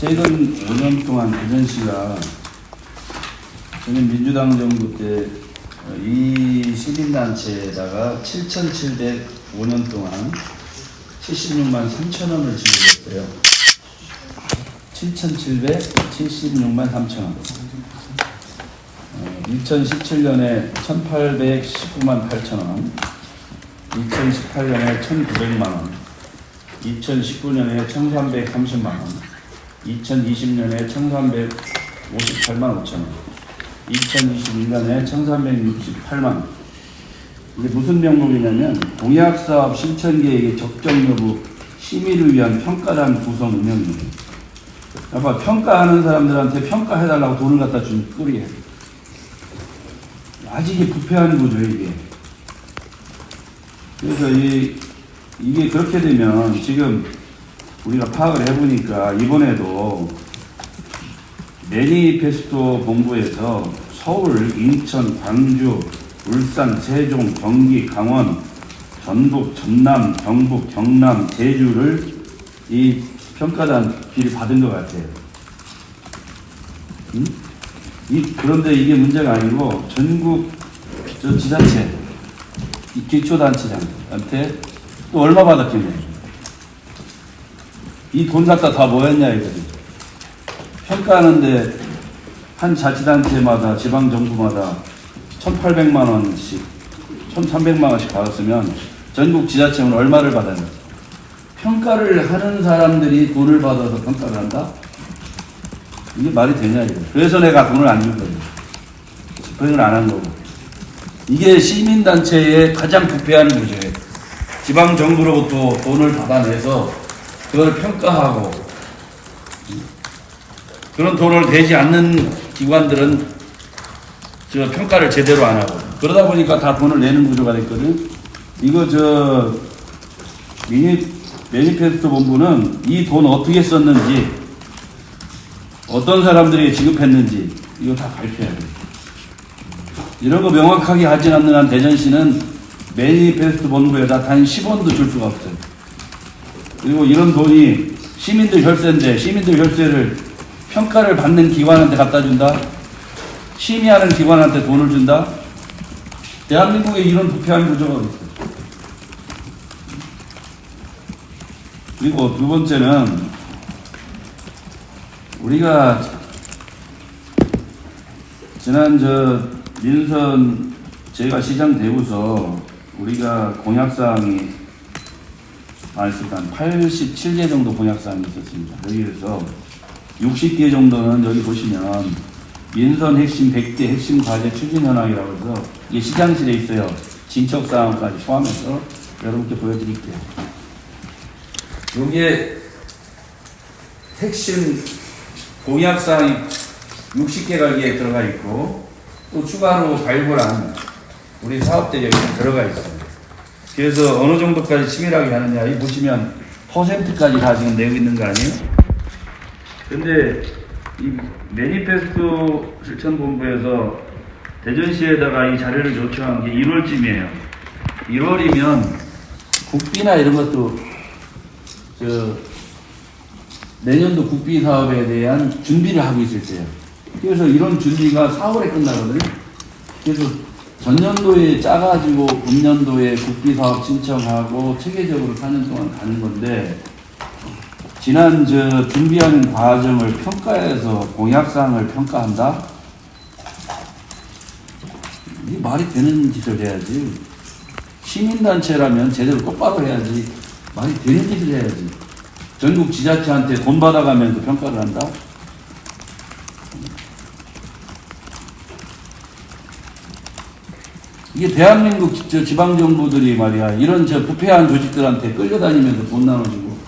최근 5년 동안 대전시가 저는 민주당 정부 때 이 시민단체에다가 7,705년 동안 76만 3천 원을 지급했어요. 7,776만 3천 원. 2017년에 1,819만 8천 원, 2018년에 1,900만 원, 2019년에 1,330만 원, 2020년에 1,358만 5천 원, 2021년에 1,368만 원. 이게 무슨 명목이냐면 공약사업 신청계획의 적정 여부 심의를 위한 평가단 구성 운영이에요. 아까 평가하는 사람들한테 평가해달라고 돈을 갖다 준 꼴이에요. 아주 이게 부패한 거죠, 이게. 그래서 이게 그렇게 되면 지금 우리가 파악을 해보니까 이번에도 매니페스토 본부에서 서울, 인천, 광주, 울산, 세종, 경기, 강원, 전북, 전남, 경북, 경남, 제주를 이 평가단 비를 받은 것 같아요. 응? 그런데 이게 문제가 아니고 전국 지자체, 기초단체장한테 또 얼마 받았겠냐. 이 돈 갖다 다 뭐였냐 이거지. 평가하는데 한 자치단체마다 지방정부마다 1,800만 원씩 1,300만 원씩 받았으면 전국 지자체는 얼마를 받아야 돼? 평가를 하는 사람들이 돈을 받아서 평가를 한다? 이게 말이 되냐 이거. 그래서 내가 돈을 안 준 거예요. 집행을 안 한 거고. 이게 시민단체의 가장 부패한 구조예요. 지방정부로부터 돈을 받아내서 그걸 평가하고 그런 돈을 대지 않는 기관들은 저 평가를 제대로 안 하고 그러다 보니까 다 돈을 내는 구조가 됐거든. 이거 매니페스토 본부는 이 돈 어떻게 썼는지 어떤 사람들에게 지급했는지 이거 다 발표해야 돼. 이런 거 명확하게 하지 않는 한 대전시는 매니페스토 본부에다 단 10원도 줄 수가 없어요. 그리고 이런 돈이 시민들 혈세인데 시민들 혈세를 평가를 받는 기관한테 갖다 준다? 심의하는 기관한테 돈을 준다? 대한민국에 이런 부패한 구조가 어디 있어요? 그리고 두 번째는 우리가 지난 민선 제가 시장 되고서 우리가 공약사항이 한 87개 정도 공약사항이 있었습니다. 여기에서 60개 정도는 여기 보시면 민선 핵심 100개 핵심 과제 추진 현황이라고 해서 이게 시장실에 있어요. 진척사항까지 포함해서 여러분께 보여드릴게요. 여기에 핵심 공약사항이 60개가 여기에 들어가 있고 또 추가로 발굴한 우리 사업들이 여기 들어가 있어요. 그래서 어느 정도까지 치밀하게 하느냐, 이 보시면 퍼센트까지 다 지금 내고 있는 거 아니에요? 근데 이 매니페스토 실천본부에서 대전시에다가 이 자료를 요청한 게 1월쯤이에요. 1월이면 국비나 이런 것도 내년도 국비 사업에 대한 준비를 하고 있을 때예요. 그래서 이런 준비가 4월에 끝나거든요. 그래서 전년도에 짜가지고 금년도에 국비 사업 신청하고 체계적으로 4년 동안 가는 건데 지난 준비하는 과정을 평가해서 공약사항을 평가한다? 이게 말이 되는 짓을 해야지. 시민단체라면 제대로 똑바로 해야지. 말이 되는 짓을 해야지. 전국 지자체한테 돈 받아가면서 평가를 한다? 이게 대한민국 지방정부들이 말이야, 이런 부패한 조직들한테 끌려다니면서 돈 나눠주고,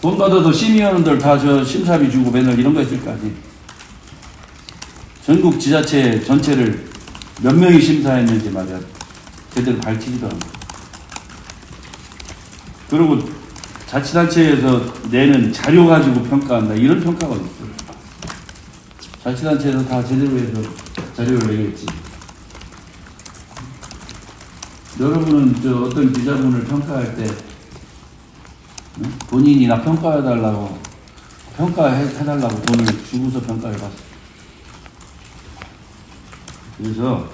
돈 받아서 심의위원들 다 심사비 주고 맨날 이런 거 했을 거 아니. 전국 지자체 전체를 몇 명이 심사했는지 말이야, 제대로 밝히지도 않고. 그리고 자치단체에서 내는 자료 가지고 평가한다, 이런 평가가 어딨어. 자치단체에서 다 제대로 해서 자료를 내겠지. 여러분은 어떤 기자분을 평가할 때 응? 본인이나 평가해달라고 돈을 주고서 평가해봤어. 그래서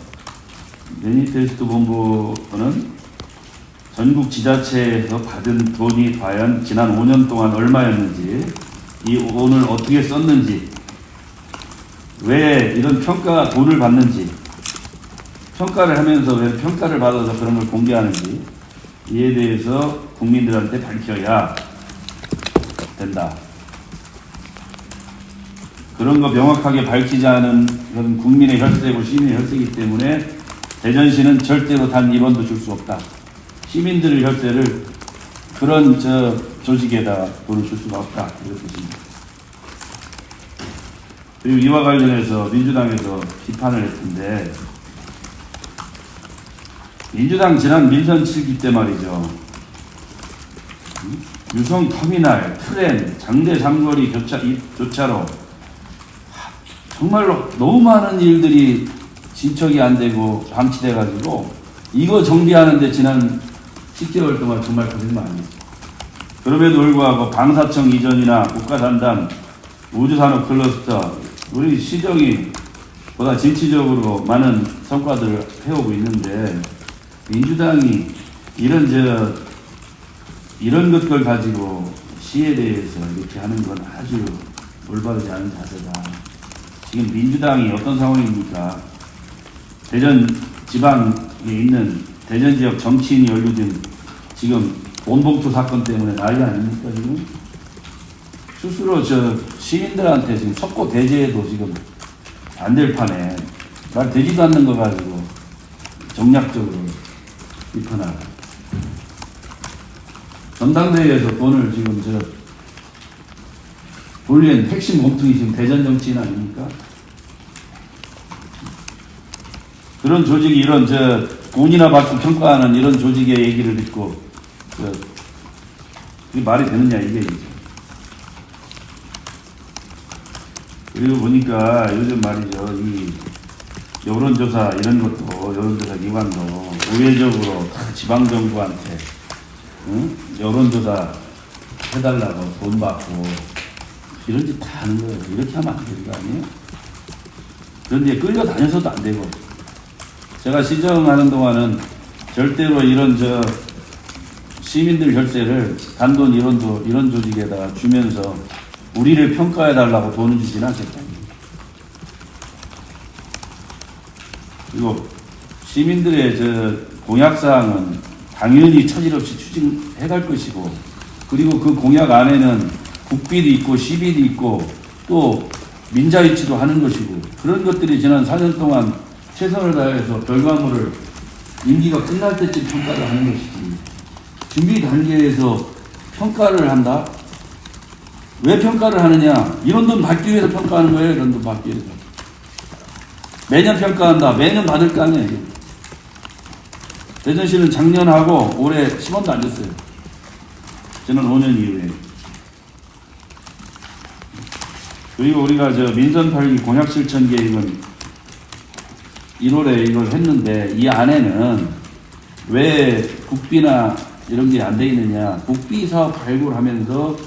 매니페스토 본부는 전국 지자체에서 받은 돈이 과연 지난 5년 동안 얼마였는지, 이 돈을 어떻게 썼는지, 왜 이런 돈을 받는지, 평가를 하면서 왜 평가를 받아서 그런 걸 공개하는지, 이에 대해서 국민들한테 밝혀야 된다. 그런 거 명확하게 밝히지 않은 그런 국민의 혈세고 시민의 혈세이기 때문에 대전시는 절대로 단 1원도 줄 수 없다. 시민들의 혈세를 그런 조직에다 돈을 줄 수가 없다. 이런 뜻입니다. 그리고 이와 관련해서 민주당에서 비판을 했는데, 민주당 지난 민선 7기 때 말이죠. 유성 터미널, 트램, 장대 삼거리 교차로 정말로 너무 많은 일들이 진척이 안 되고 방치돼 가지고 이거 정비하는데 지난 10개월 동안 정말 고생 많이 했어요. 그럼에도 불구하고 방사청 이전이나 국가단단, 우주산업 클러스터, 우리 시정이 보다 진취적으로 많은 성과들을 해오고 있는데, 민주당이 이런 것들 가지고 시에 대해서 이렇게 하는 건 아주 올바르지 않은 자세다. 지금 민주당이 어떤 상황입니까? 대전 지방에 있는 대전 지역 정치인이 연루된 지금 돈봉투 사건 때문에 난리 아닙니까, 지금? 스스로 시민들한테 지금 석고 대제해도 지금 안 될 판에 말 되지도 않는 거 가지고 정략적으로 비판하고. 전당대회에서 돈을 지금 돌린 핵심 몸통이 지금 대전 정치인 아닙니까? 그런 조직이 이런 돈이나 받고 평가하는 이런 조직의 얘기를 듣고 그게 말이 되느냐 이게. 그리고 보니까 요즘 말이죠, 이 여론조사 이런 것도, 여론조사 기관도 우회적으로 다 지방정부한테 여론조사 해달라고 돈 받고 이런 짓 다 하는 거예요. 이렇게 하면 안 되는 거 아니에요? 그런데 끌려다녀서도 안 되고, 제가 시정하는 동안은 절대로 이런 시민들 혈세를 단돈 이런 조직에다가 주면서 우리를 평가해달라고 돈을 주지는 않겠다. 그리고 시민들의 공약사항은 당연히 처질없이 추진해갈 것이고, 그리고 그 공약 안에는 국비도 있고 시비도 있고 또 민자유치도 하는 것이고, 그런 것들이 지난 4년 동안 최선을 다해서 결과물을 임기가 끝날 때쯤 평가를 하는 것이지, 준비 단계에서 평가를 한다? 왜 평가를 하느냐? 이런 돈 받기 위해서 평가하는 거예요. 이런 돈 받기 위해서. 매년 평가한다. 매년 받을 거 아니에요. 대전시는 작년하고 올해 10원도 안 줬어요. 저는 5년 이후에. 그리고 우리가 민선 8기 공약 실천 계획은 1월에 이걸 했는데, 이 안에는 왜 국비나 이런 게 안 돼 있느냐? 국비 사업 발굴하면서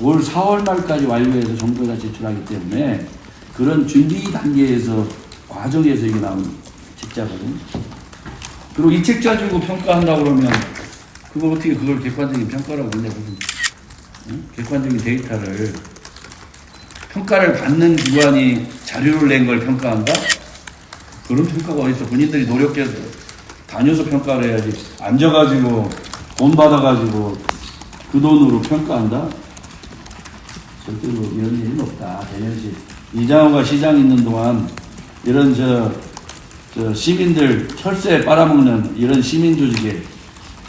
올 4월 말까지 완료해서 정부에다 제출하기 때문에 그런 준비 단계에서 과정에서 이게 나온 책자거든요. 그리고 이 책자 주고 평가한다고 그러면 그걸 어떻게 그걸 객관적인 평가라고 그러냐? 객관적인 데이터를, 평가를 받는 기관이 자료를 낸 걸 평가한다? 그런 평가가 어딨어? 본인들이 노력해서 다녀서 평가를 해야지. 앉아가지고 돈 받아가지고 그 돈으로 평가한다? 절대로 이런 일은 없다. 대전시 이장호가 시장 있는 동안 이런 시민들 혈세 빨아먹는 이런 시민 조직에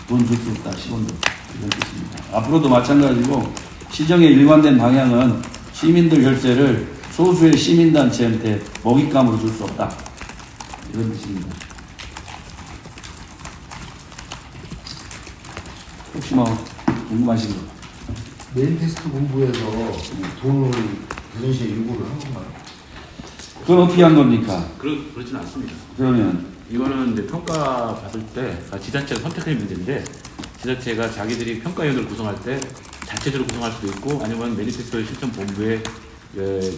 돈 줄 수 없다. 10원도. 이런 뜻입니다. 앞으로도 마찬가지고 시정의 일관된 방향은 시민들 혈세를 소수의 시민단체한테 먹잇감으로 줄 수 없다. 이런 뜻입니다. 혹시 궁금하신 거? 매니페스토 본부에서 돈을 대전시에 요구를 한 건가요? 그건 어떻게 한 겁니까? 그렇진 않습니다. 그러면 이거는 이제 평가 받을 때 지자체가 선택할 문제인데, 지자체가 자기들이 평가위원회를 구성할 때 자체적으로 구성할 수도 있고 아니면 매니페스토 실천본부에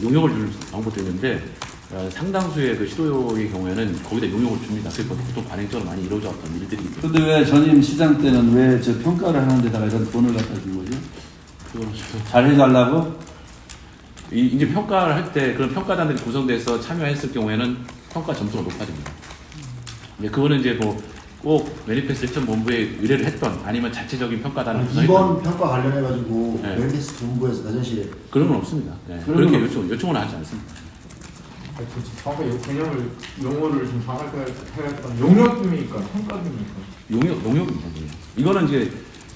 용역을 줄 방법도 있는데 상당수의 그 시도의 경우에는 거기다 용역을 줍니다. 그래서 보통 관행적으로 많이 이루어졌던 일들이 있죠. 근데 왜 전임 시장 때는 왜 저 평가를 하는 데다가 이런 돈을 갖다 준 거죠? 잘해달라고? 이제 평가를 할 때 그런 평가단들이 구성돼서 참여했을 경우에는 평가 점수가 높아집니다. 그거는 이제 뭐 꼭 매니페스토 실천본부에 의뢰를 했던 아니면 자체적인 평가단을 구성했던 이번 평가 관련해가지고 네. 매니페스토 본부에서 대전시에 그런 건 없습니다. 네. 그런 그렇게 건 요청은 하지 않습니다. 정확하게 개념을 용어를 좀 정확하게 해야겠다. 용역입니까? 평가입니까? 용역입니다. 이거는 이제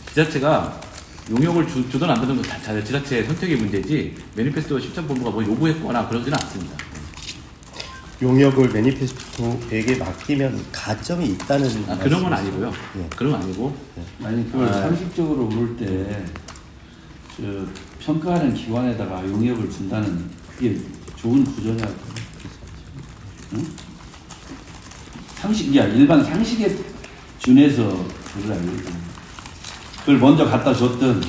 지자체가 용역을 주든 안 주든 지자체 선택의 문제지 매니페스토 실천본부가 뭐 요구했거나 그러지는 않습니다. 용역을 매니페스토에게 맡기면 가점이 있다는 그런 건 말씀이시죠? 아니고요. 네. 그런 건 아니고 아니 그걸 상식적으로 볼 때 저 평가하는 기관에다가 용역을 준다는 그게 좋은 구조냐고. 응? 상식이야 일반 상식에 준해서 그걸 알고 있잖아. 그걸 먼저 갖다 줬든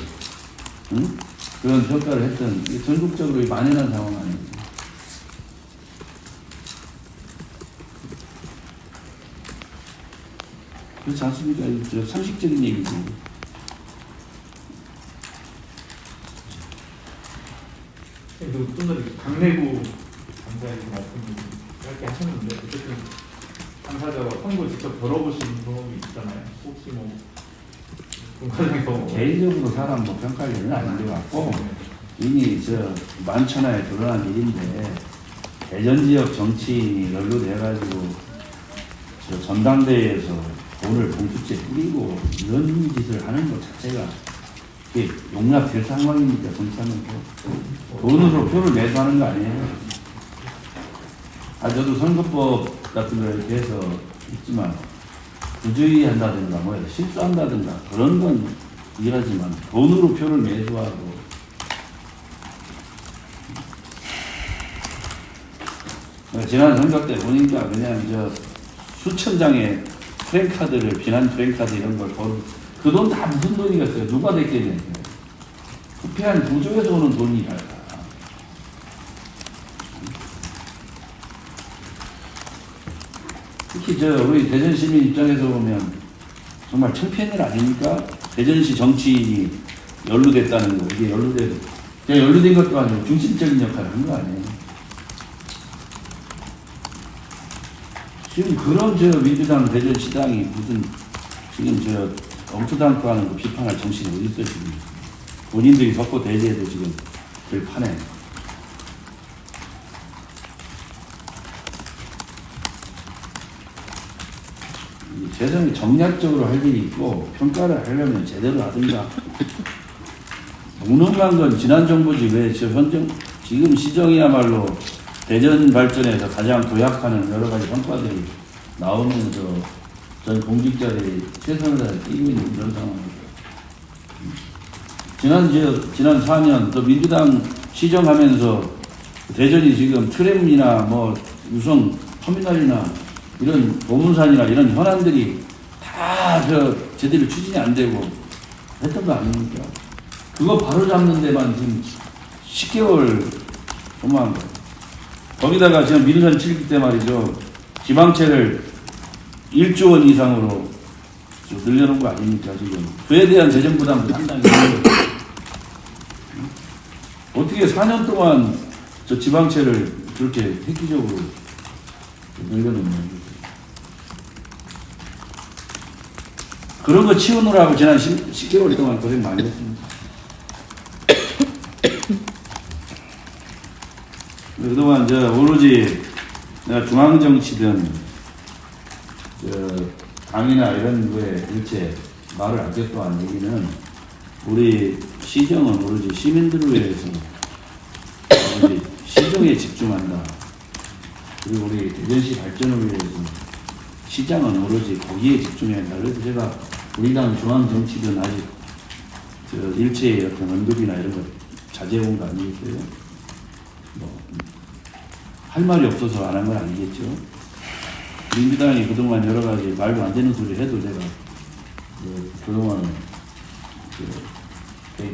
응? 그런 평가를 했든 이게 전국적으로 만연한 상황 아니에요. 그렇지 않습니까? 저 상식적인 얘기죠. 좀 전에 강내구 당사에서 말씀을 짧게 하셨는데 어쨌든 당사자가 선거 직접 들어보신 경험이 있잖아요. 혹시 뭐 공과장에서 개인적으로 사람 뭐 평가할 일은 아닌 것 같고 이미 저 만천하에 드러난 일인데 대전 지역 정치인이 연루돼가지고 저 전당대회에서 돈을 봉투째 뿌리고 이런 짓을 하는 것 자체가 이게 용납될 상황입니까? 정치하면서 돈으로 표를 매수하는 거 아니에요? 저도 선거법 같은 걸 이렇게 해서 있지만 부주의한다든가 뭐 실수한다든가 그런 건 이해하지만 돈으로 표를 매수하고 지난 선거 때 보니까 그냥 저 수천 장의 프랭카드를 비난 프랭카드 이런 걸 그 돈 다 무슨 돈이겠어요? 누가 됐겠냐고요. 부패한 구조에서 오는 돈이라. 특히 저 우리 대전 시민 입장에서 보면 정말 창피한 일 아닙니까? 대전시 정치인이 연루됐다는 거. 이게 그냥 연루된 것도 아니고 중심적인 역할을 한 거 아니에요. 지금 그런 저 민주당 대전시당이 무슨 지금 저 엉터당도 하는 거 비판할 정신이 어디 있어 지금. 본인들이 덮고 대제해도 지금 들판에. 재정이 정략적으로 할 일이 있고 평가를 하려면 제대로 하든가. 무능한 건 지난 정부지 왜 저 지금 시정이야말로 대전 발전에서 가장 도약하는 여러 가지 성과들이 나오면서 전 공직자들이 최선을 다해 뛰고 있는 이런 상황입니다. 지난 4년 또 민주당 시정하면서 대전이 지금 트램이나 뭐 유성 터미널이나 이런 보문산이나 이런 현안들이 다 제대로 추진이 안 되고 했던 거 아닙니까? 그거 바로 잡는 데만 지금 10개월 소모한 거예요. 거기다가 지금 민선 7기 때 말이죠. 지방채를 1조 원 이상으로 늘려놓은 거 아닙니까, 지금. 그에 대한 재정 부담도 상당히 있는 거예요. 어떻게 4년 동안 저 지방채를 그렇게 획기적으로 늘려놓는 그런 거 치우느라고 지난 10개월 동안 고생 많이 했습니다. 그동안 오로지 내가 중앙정치든 당이나 이런 거에 일체 말을 아꼈고 한 얘기는 우리 시정은 오로지 시민들을 위해서 오로지 시정에 집중한다. 그리고 우리 대전시 발전을 위해서 시장은 오로지 거기에 집중해야 한다. 그래서 제가 우리 당 중앙정치든 아직 일체의 어떤 언급이나 이런 거 자제해온 거 아니겠어요? 할 말이 없어서 안 한 건 아니겠죠. 민주당이 그동안 여러 가지 말도 안 되는 소리 해도 제가 그동안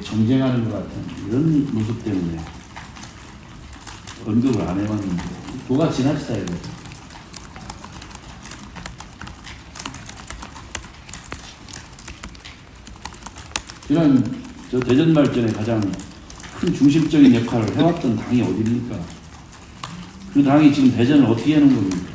정쟁하는 것 같은 이런 모습 때문에 언급을 안 해봤는데 도가 지나치다 이거죠. 지난 저 대전 발전에 가장 큰 중심적인 역할을 해왔던 당이 어디입니까? 그 당이 지금 대전을 어떻게 하는 겁니까?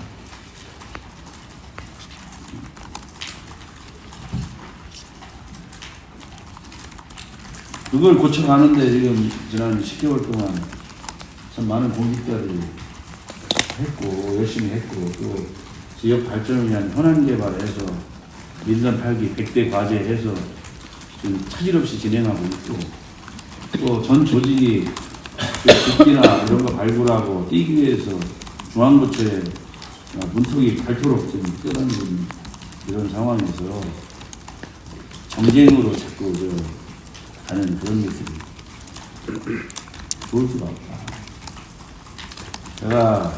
그걸 고쳐가는데 지금 지난 10개월 동안 참 많은 공직자들이 했고 열심히 했고 또 지역 발전을 위한 현안 개발해서 민선 8기 100대 과제해서 지금 차질 없이 진행하고 있고 또 전 조직이 붓기나 이런 거 발굴하고 띄기 위해서 중앙부처에 문턱이 닳도록 지금 뛰어다니는 이런 상황에서 정쟁으로 자꾸 가는 그런 모습이 좋을 수가 없다.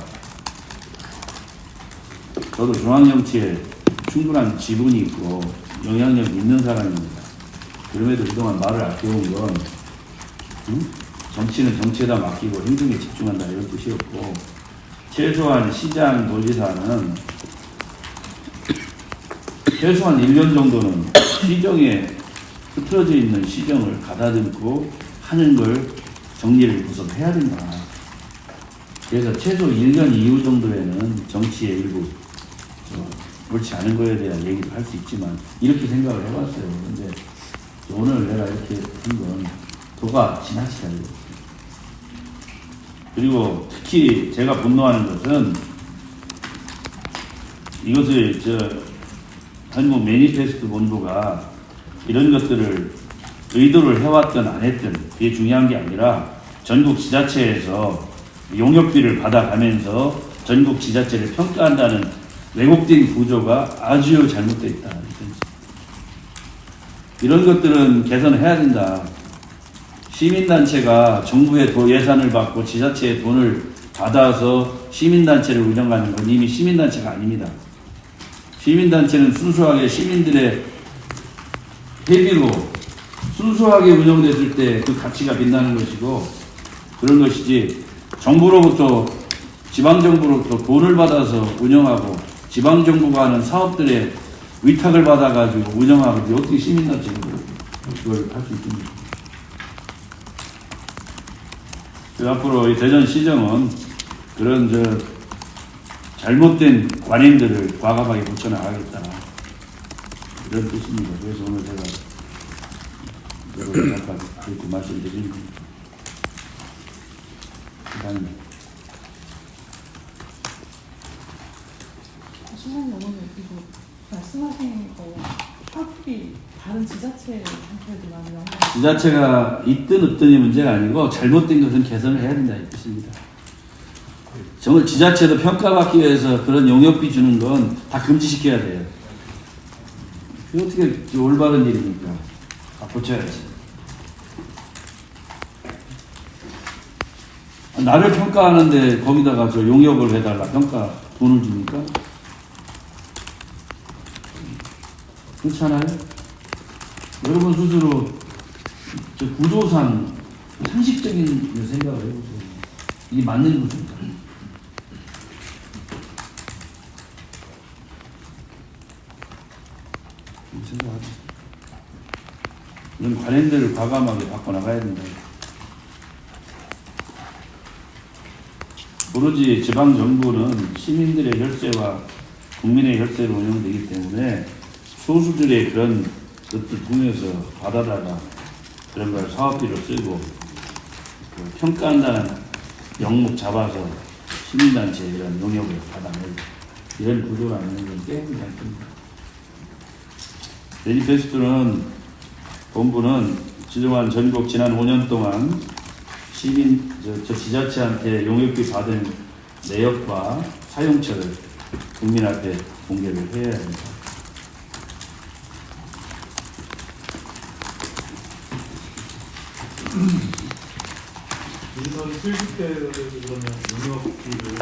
저도 중앙정치에 충분한 지분이 있고 영향력이 있는 사람입니다. 그럼에도 그동안 말을 아껴온 건 정치는 정치에다 맡기고 행정에 집중한다 이런 뜻이었고 최소한 시장 도지사는 최소한 1년 정도는 시정에 흐트러져 있는 시정을 가다듬고 하는 걸 정리를 우선 해야 된다. 그래서 최소 1년 이후 정도에는 정치의 일부 옳지 않은 거에 대한 얘기도 할 수 있지만 이렇게 생각을 해봤어요. 근데 오늘 내가 이렇게 한 건 도가 지나치다. 그리고 특히 제가 분노하는 것은 이것을 한국 매니페스토 본부가 이런 것들을 의도를 해왔든 안 했든 그게 중요한 게 아니라 전국 지자체에서 용역비를 받아가면서 전국 지자체를 평가한다는 왜곡된 구조가 아주 잘못되어 있다. 이런 것들은 개선해야 된다. 시민단체가 정부의 예산을 받고 지자체의 돈을 받아서 시민단체를 운영하는 건 이미 시민단체가 아닙니다. 시민단체는 순수하게 시민들의 회비로 순수하게 운영됐을 때 그 가치가 빛나는 것이고 그런 것이지 정부로부터 지방정부로부터 돈을 받아서 운영하고 지방정부가 하는 사업들의 위탁을 받아가지고 운영하고 어떻게 시민단체가 그걸 할 수 있습니까? 앞으로 이 대전시정은 그런 잘못된 관행들을 과감하게 고쳐나가겠다 이런 뜻입니다. 그래서 오늘 제가 여러분 아까 듣고 말씀드린 이상입니다. 신상이 어머니 이거 말씀하신 거 학비 다른 지자체한테도 많이 영향을 지자체가 있든 없든이 문제가 아니고 잘못된 것은 개선을 해야 된다 이 뜻입니다. 정말 지자체도 평가받기 위해서 그런 용역비 주는 건 다 금지시켜야 돼요. 그게 어떻게 올바른 일입니까? 다 고쳐야지. 나를 평가하는데 거기다가 저 용역을 해달라 평가 돈을 줍니까? 그렇잖아요. 여러분 스스로 저 구조상 상식적인 생각을 해보세요. 이게 맞는 것입니까? 생각하죠. 이런 관행들을 과감하게 바꿔나가야 된다. 오로지 지방정부는 시민들의 혈세와 국민의 혈세로 운영되기 때문에 소수들의 그런 것들 통해서 받아다가 그런 걸 사업비로 쓰고 평가한다는 영목 잡아서 시민단체 이런 용역을 받아내고 이런 구조가 있는 건 게임이 아닙니다. 매니페스토는 본부는 지정한 전국 지난 5년 동안 시민 지자체한테 용역비 받은 내역과 사용처를 국민 앞에 공개를 해야 합니다. 민선 70대 그러면 용역비를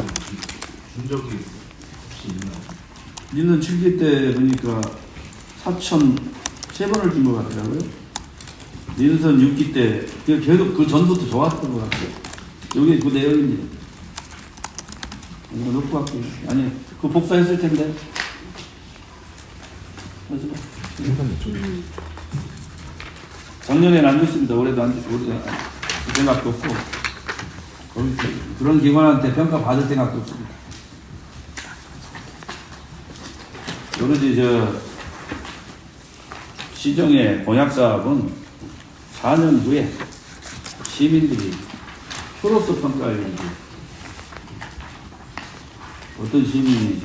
준 적이 혹시 있나요? 민선 7기 때 보니까 4천 3번을 준 것 같더라고요. 민선 6기 때 계속 그 전부터 좋았던 것 같아요. 여기 그 내용인지 이거 놓고 갈게요. 아니 그 복사했을 텐데. 하지 마. 작년에는 안 됐습니다. 올해도 안 됐고 올해도 그 생각도 없고 그런 기관한테 평가 받을 생각도 없습니다. 오로지 시정의 공약 사업은 4년 후에 시민들이 표로서 평가할 일이지 어떤 시민이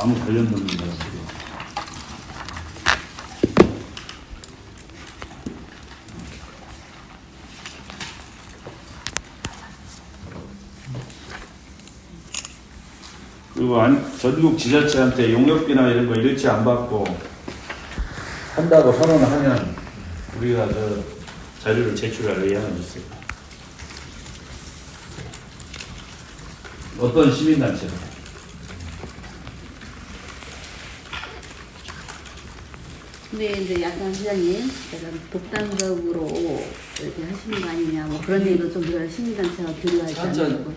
아무 관련도 없는 사람들이 그리고 전국 지자체한테 용역비나 이런 거 일치 안 받고 한다고 선언을 하면 우리가 자료를 제출할 의향은 있어요. 어떤 시민단체가 근데 이제 약간 시장님, 약간 독단적으로 이렇게 하시는 거 아니냐, 뭐 그런 얘기도 좀 들어요. 시민단체가 교류하지 않는 거.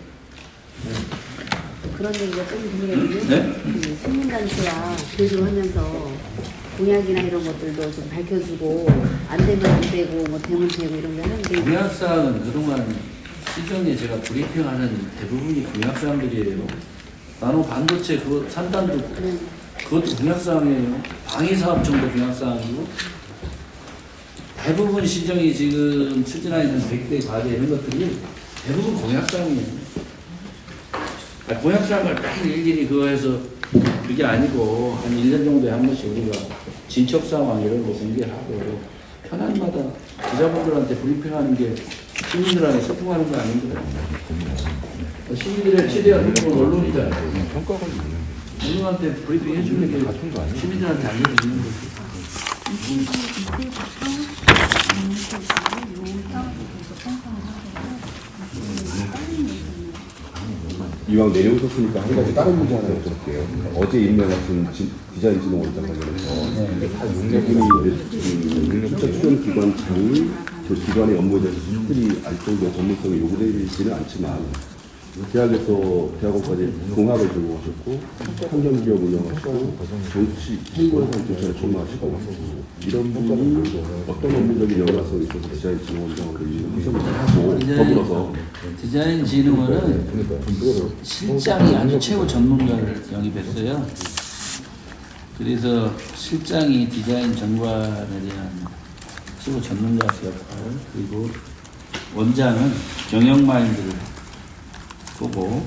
그런 얘기가 좀 들리거든요. 네? 그 시민단체와 교류를 하면서 공약이나 이런 것들도 좀 밝혀주고 안 되면 안 되고 뭐 되면 되고 이런 게 하는데 공약사항은 그동안 시정에 제가 브리핑하는 대부분이 공약사항들이에요. 나노 반도체 그 산단도 그것도 공약사항이에요. 방위사업청도 공약사항이고 대부분 시정이 지금 추진하고 있는 100대 과제 이런 것들이 대부분 공약사항이에요. 공약사항을 딱 일일이 그거 해서 그게 아니고 한 1년 정도에 한 번씩 우리가 진척 상황 이런 거 공개하고 현안마다 기자분들한테 브리핑하는 게 시민들한테 소통하는 거 아닌가요? 시민들의 최대한 힘은 언론이잖아요. 언론한테 브리핑 해주는 게 시민들한테 알려주는 거죠. 이왕 내려오셨으니까 한 가지 다른 문제 하나 여쭤볼게요. 어제 임명 같은 디자인 진흥원장 관련해서 대부분이 숫자 추정 기관 장이 그 기관의 업무에 대해서 수석들이 알 정도의 전문성이 요구되지는 않지만 대학에서 대학원까지 공학을 들고 오셨고 환경기업 운영하시고 정치 행보에서 조사에 총무하시고 이런 분이 어떤 업무적인 연관성이 있어서 디자인 진흥원장으로 임명을 하고 더불어서 디자인진흥원은 실장이 아주 최고 전문가를 영입했어요. 그래서 실장이 디자인 전관에 대한 최고 전문가 역할, 그리고 원장은 경영 마인드를 보고,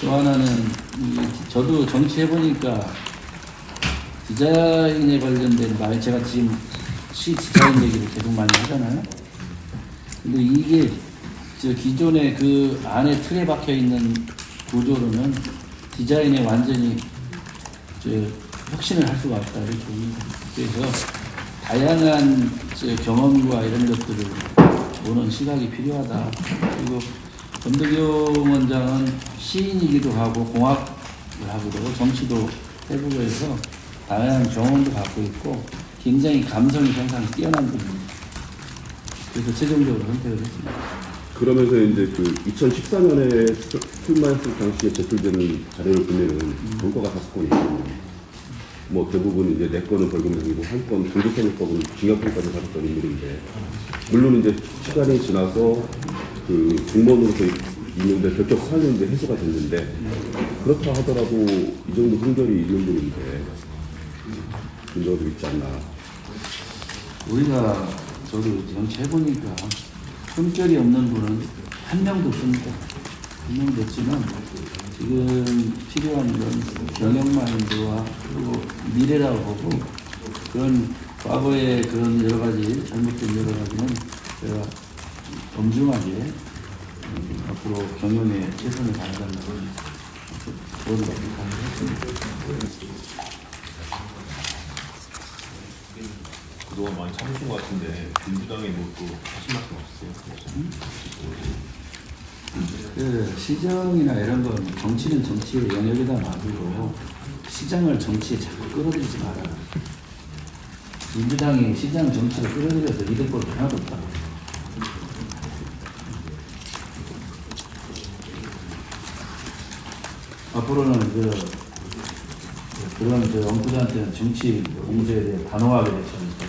또 하나는 저도 정치해보니까 디자인에 관련된 제가 지금 디자인 얘기를 계속 많이 하잖아요. 근데 이게 기존의 그 안에 틀에 박혀 있는 구조로는 디자인에 완전히 혁신을 할 수가 없다 이렇게 봅니다. 그래서 다양한 경험과 이런 것들을 보는 시각이 필요하다. 그리고 권덕용 원장은 시인이기도 하고 공학을 하고도 정치도 해보고 해서 다양한 경험도 갖고 있고 굉장히 감성이 상당히 뛰어난 분입니다. 그래서 최종적으로 선택을 했습니다. 그러면서 이제 그 2014년에 스쿨마이스터 당시에 제출되는 자료를 보면은 원가가 5건 있고, 뭐 대부분 이제 4건은 벌금형이고 1건 공직선거법은 징역형까지 받았던 인물인데, 물론 이제 시간이 지나서 그 공무원으로서 있는데 결격 사유인데 해소가 됐는데, 그렇다 하더라도 이 정도 흥결이 있는 분인데 문제도 있지 않나. 우리가 저도 정치해보니까 품격이 없는 분은 한 명도 없습니다. 한 명도 없지만 지금 필요한 건 경영 마인드와 그리고 미래라고 보고, 그런 과거의 그런 여러 가지 잘못된 여러 가지는 제가 엄중하게 앞으로 경영에 최선을 다해달라고 조언을 받습니다. 그동안 많이 참으신 것 같은데 민주당에 뭐 또 하신 말씀 없으세요? 그 시정이나 이런 건 정치는 정치의 영역에다 놔두고 시장을 정치에 자꾸 끌어들이지 마라. 민주당이 시장 정치를 끌어들여서 이득 볼 게 하나도 없다. 앞으로는 그런 엉구들한테는 정치 공세에 대해 단호하게 대처하니까